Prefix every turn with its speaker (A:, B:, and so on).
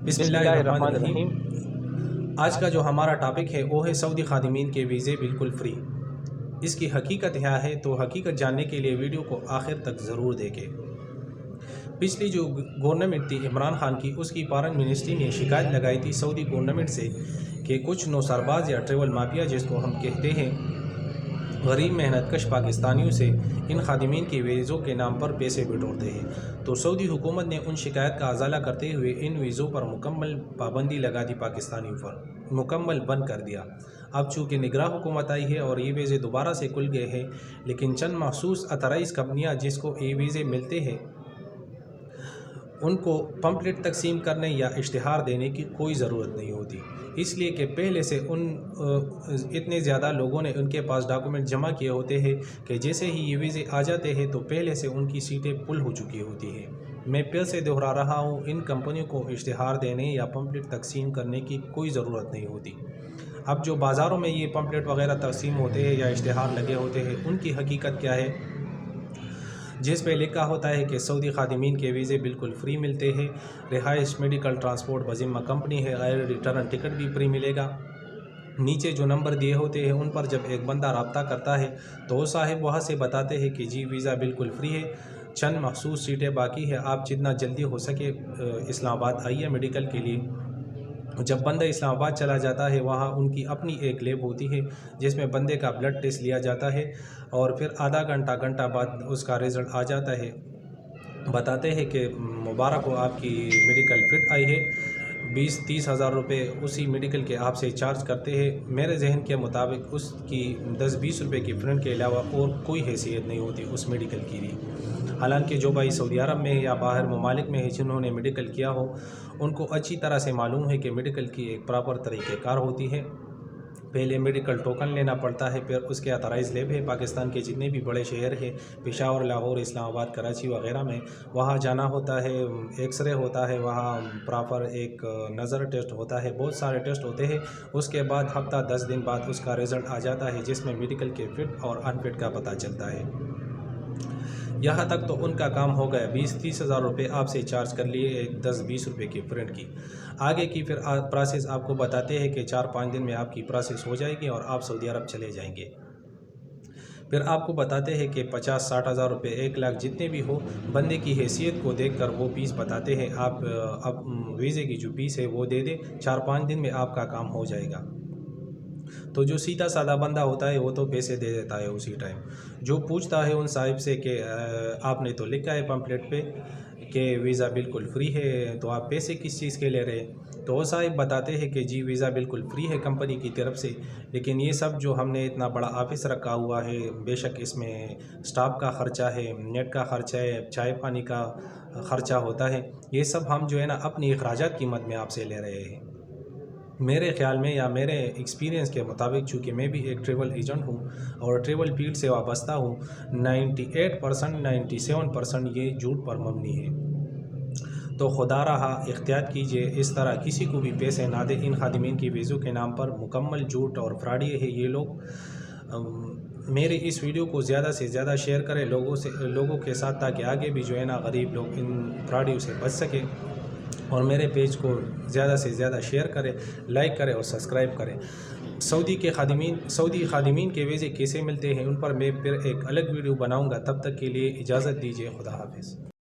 A: بسم اللہ الرحمن الرحیم۔ آج کا جو ہمارا ٹاپک ہے وہ ہے سعودی خادمین کے ویزے بالکل فری۔ اس کی حقیقت کیا ہے تو حقیقت جاننے کے لیے ویڈیو کو آخر تک ضرور دیکھیں۔ پچھلی جو گورنمنٹ تھی عمران خان کی، اس کی فارن منسٹری نے شکایت لگائی تھی سعودی گورنمنٹ سے کہ کچھ نوسرباز یا ٹریول مافیا جس کو ہم کہتے ہیں غریب محنت کش پاکستانیوں سے ان خادمین کے ویزوں کے نام پر پیسے بٹورتے ہیں۔ تو سعودی حکومت نے ان شکایت کا ازالہ کرتے ہوئے ان ویزوں پر مکمل پابندی لگا دی، پاکستانیوں پر مکمل بند کر دیا۔ اب چونکہ نگراں حکومت آئی ہے اور یہ ویزے دوبارہ سے کھل گئے ہیں، لیکن چند مخصوص اتھرائز کمپنیاں جس کو یہ ویزے ملتے ہیں ان کو پمپلیٹ تقسیم کرنے یا اشتہار دینے کی کوئی ضرورت نہیں ہوتی، اس لیے کہ پہلے سے اتنے زیادہ لوگوں نے ان کے پاس ڈاکومنٹ جمع کیے ہوتے ہیں کہ جیسے ہی یہ ویزے آ جاتے ہیں تو پہلے سے ان کی سیٹیں فل ہو چکی ہوتی ہیں۔ میں پھر سے دہرا رہا ہوں، ان کمپنیوں کو اشتہار دینے یا پمپلیٹ تقسیم کرنے کی کوئی ضرورت نہیں ہوتی۔ اب جو بازاروں میں یہ پمپلیٹ وغیرہ تقسیم ہوتے ہیں یا اشتہار لگے ہوتے ہیں، ان کی حقیقت کیا ہے؟ جس پہ لکھا ہوتا ہے کہ سعودی خادمین کے ویزے بالکل فری ملتے ہیں، رہائش، میڈیکل، ٹرانسپورٹ بذمہ کمپنی ہے، غیر ریٹرن ٹکٹ بھی فری ملے گا۔ نیچے جو نمبر دیے ہوتے ہیں ان پر جب ایک بندہ رابطہ کرتا ہے تو وہ صاحب وہاں سے بتاتے ہیں کہ جی ویزا بالکل فری ہے، چند مخصوص سیٹیں باقی ہے، آپ جتنا جلدی ہو سکے اسلام آباد آئیے میڈیکل کے لیے۔ جب بندہ اسلام آباد چلا جاتا ہے، وہاں ان کی اپنی ایک لیب ہوتی ہے جس میں بندے کا بلڈ ٹیسٹ لیا جاتا ہے اور پھر آدھا گھنٹہ بعد اس کا رزلٹ آ جاتا ہے۔ بتاتے ہیں کہ مبارک ہو، آپ کی میڈیکل فٹ آئی ہے۔ 20-30 ہزار روپے اسی میڈیکل کے آپ سے چارج کرتے ہیں۔ میرے ذہن کے مطابق اس کی 10-20 روپے کی فرنٹ کے علاوہ اور کوئی حیثیت نہیں ہوتی اس میڈیکل کی بھی۔ حالانکہ جو بھائی سعودی عرب میں یا باہر ممالک میں ہے جنہوں نے میڈیکل کیا ہو، ان کو اچھی طرح سے معلوم ہے کہ میڈیکل کی ایک پراپر طریقہ کار ہوتی ہے۔ پہلے میڈیکل ٹوکن لینا پڑتا ہے، پھر اس کے اتھرائز لیب ہے پاکستان کے جتنے بھی بڑے شہر ہیں، پشاور، لاہور، اسلام آباد، کراچی وغیرہ میں، وہاں جانا ہوتا ہے، ایکس رے ہوتا ہے، وہاں پراپر ایک نظر ٹیسٹ ہوتا ہے، بہت سارے ٹیسٹ ہوتے ہیں۔ اس کے بعد ہفتہ 10 دن بعد اس کا رزلٹ آ جاتا ہے جس میں میڈیکل کے فٹ اور ان فٹ کا پتہ چلتا ہے۔ یہاں تک تو ان کا کام ہو گیا، 20-30 ہزار روپے آپ سے چارج کر لیے ایک 10-20 روپے کی فرنٹ کی۔ آگے کی پھر پروسیس آپ کو بتاتے ہیں کہ 4-5 دن میں آپ کی پروسیس ہو جائے گی اور آپ سعودی عرب چلے جائیں گے۔ پھر آپ کو بتاتے ہیں کہ 50-60 ہزار روپے، 1 لاکھ جتنے بھی ہو، بندے کی حیثیت کو دیکھ کر وہ فیس بتاتے ہیں۔ آپ اب ویزے کی جو فیس ہے وہ دے دیں، 4-5 دن میں آپ کا کام ہو جائے گا۔ تو جو سیدھا سادہ بندہ ہوتا ہے وہ تو پیسے دے دیتا ہے اسی ٹائم۔ جو پوچھتا ہے ان صاحب سے کہ آپ نے تو لکھا ہے پمپلیٹ پہ کہ ویزا بالکل فری ہے، تو آپ پیسے کس چیز کے لے رہے؟ تو وہ صاحب بتاتے ہیں کہ جی ویزا بالکل فری ہے کمپنی کی طرف سے، لیکن یہ سب جو ہم نے اتنا بڑا آفس رکھا ہوا ہے، بے شک اس میں سٹاف کا خرچہ ہے، نیٹ کا خرچہ ہے، چائے پانی کا خرچہ ہوتا ہے، یہ سب ہم جو ہے نا اپنی اخراجات کی مد میں آپ سے لے رہے ہیں۔ میرے خیال میں یا میرے ایکسپیرینس کے مطابق، چونکہ میں بھی ایک ٹریول ایجنٹ ہوں اور ٹریول فیلڈ سے وابستہ ہوں، 98%، 97% یہ جھوٹ پر مبنی ہے۔ تو خدا رہا احتیاط کیجئے، اس طرح کسی کو بھی پیسے نہ دیں۔ ان خادمین کی ویزوں کے نام پر مکمل جھوٹ اور فراڈی ہے یہ لوگ۔ میرے اس ویڈیو کو زیادہ سے زیادہ شیئر کریں لوگوں کے ساتھ، تاکہ آگے بھی جو ہے نا غریب لوگ ان فراڈیوں سے بچ سکیں، اور میرے پیج کو زیادہ سے زیادہ شیئر کریں، لائک کریں اور سبسکرائب کریں۔ سعودی خادمین کے ویزے کیسے ملتے ہیں ان پر میں پھر ایک الگ ویڈیو بناؤں گا، تب تک کے لیے اجازت دیجیے، خدا حافظ۔